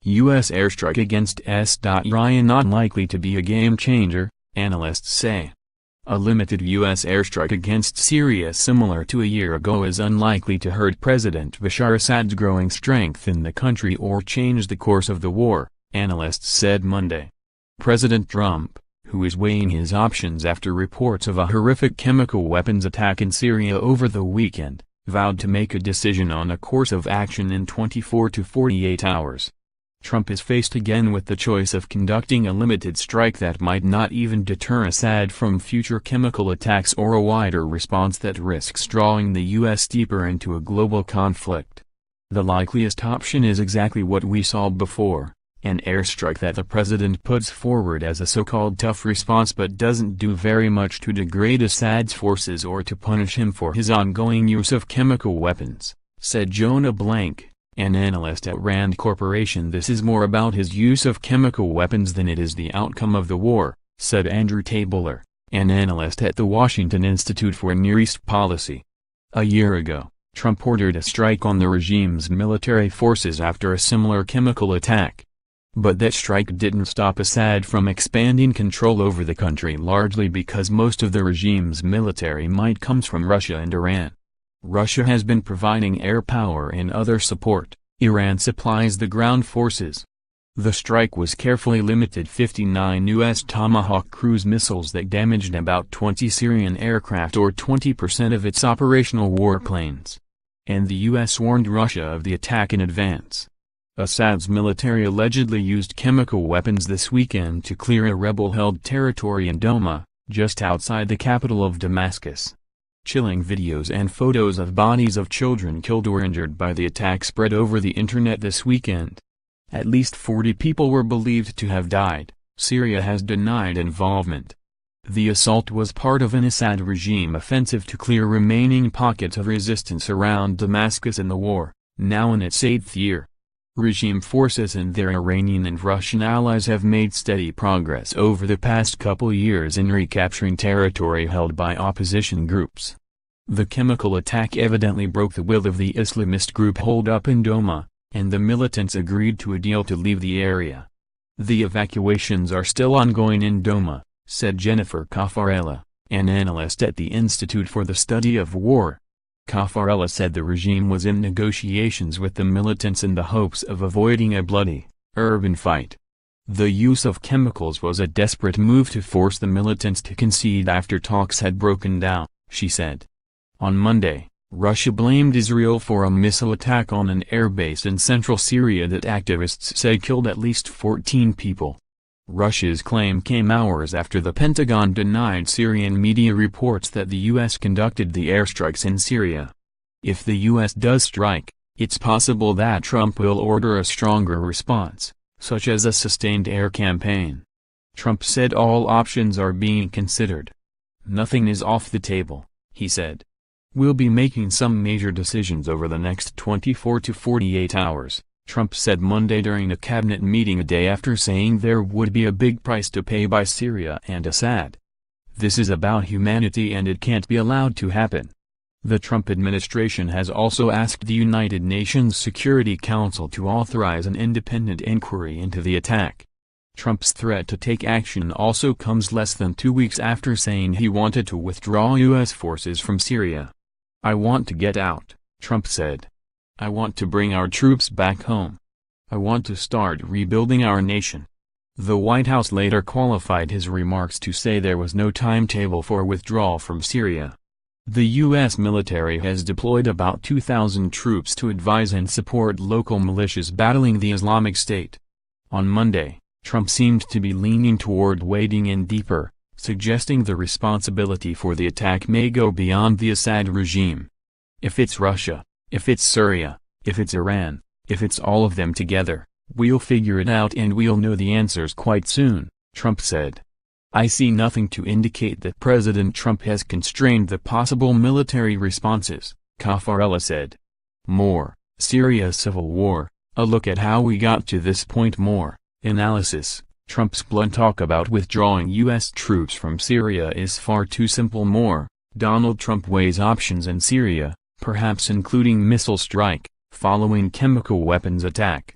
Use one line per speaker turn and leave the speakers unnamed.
U.S. airstrike against S.yria not likely to be a game-changer, analysts say. A limited U.S. airstrike against Syria similar to a year ago is unlikely to hurt President Bashar Assad's growing strength in the country or change the course of the war, analysts said Monday. President Trump, who is weighing his options after reports of a horrific chemical weapons attack in Syria over the weekend, vowed to make a decision on a course of action in 24 to 48 hours. Trump is faced again with the choice of conducting a limited strike that might not even deter Assad from future chemical attacks or a wider response that risks drawing the U.S. deeper into a global conflict. The likeliest option is exactly what we saw before, an airstrike that the president puts forward as a so-called tough response but doesn't do very much to degrade Assad's forces or to punish him for his ongoing use of chemical weapons, said Jonah Blank, an analyst at Rand Corporation. This is more about his use of chemical weapons than it is the outcome of the war, said Andrew Tabler, an analyst at the Washington Institute for Near East Policy. A year ago, Trump ordered a strike on the regime's military forces after a similar chemical attack. But that strike didn't stop Assad from expanding control over the country, largely because most of the regime's military might comes from Russia and Iran. Russia has been providing air power and other support. Iran supplies the ground forces. The strike was carefully limited 59 U.S. Tomahawk cruise missiles that damaged about 20 Syrian aircraft or 20% of its operational warplanes. And the U.S. warned Russia of the attack in advance. Assad's military allegedly used chemical weapons this weekend to clear a rebel-held territory in Douma, just outside the capital of Damascus. Chilling videos and photos of bodies of children killed or injured by the attack spread over the internet this weekend. At least 40 people were believed to have died. Syria has denied involvement. The assault was part of an Assad regime offensive to clear remaining pockets of resistance around Damascus in the war, now in its 8th year. Regime forces and their Iranian and Russian allies have made steady progress over the past couple years in recapturing territory held by opposition groups. The chemical attack evidently broke the will of the Islamist group holed up in Douma, and the militants agreed to a deal to leave the area. The evacuations are still ongoing in Douma, said Jennifer Caffarella, an analyst at the Institute for the Study of War. Caffarella said the regime was in negotiations with the militants in the hopes of avoiding a bloody, urban fight. The use of chemicals was a desperate move to force the militants to concede after talks had broken down, she said. On Monday, Russia blamed Israel for a missile attack on an airbase in central Syria that activists say killed at least 14 people. Russia's claim came hours after the Pentagon denied Syrian media reports that the U.S. conducted the airstrikes in Syria. If the U.S. does strike, it's possible that Trump will order a stronger response, such as a sustained air campaign. Trump said all options are being considered. Nothing is off the table, he said. We'll be making some major decisions over the next 24 to 48 hours. Trump said Monday during a cabinet meeting a day after saying there would be a big price to pay by Syria and Assad. This is about humanity and it can't be allowed to happen. The Trump administration has also asked the United Nations Security Council to authorize an independent inquiry into the attack. Trump's threat to take action also comes less than 2 weeks after saying he wanted to withdraw U.S. forces from Syria. "I want to get out," Trump said. "I want to bring our troops back home. I want to start rebuilding our nation." The White House later qualified his remarks to say there was no timetable for withdrawal from Syria. The U.S. military has deployed about 2,000 troops to advise and support local militias battling the Islamic State. On Monday, Trump seemed to be leaning toward wading in deeper, suggesting the responsibility for the attack may go beyond the Assad regime. "If it's Russia, if it's Syria, if it's Iran, if it's all of them together, we'll figure it out and we'll know the answers quite soon," Trump said. "I see nothing to indicate that President Trump has constrained the possible military responses," Caffarella said. More, Syria civil war, a look at how we got to this point. More, analysis, Trump's blunt talk about withdrawing U.S. troops from Syria is far too simple. More, Donald Trump weighs options in Syria, perhaps including missile strike, following chemical weapons attack.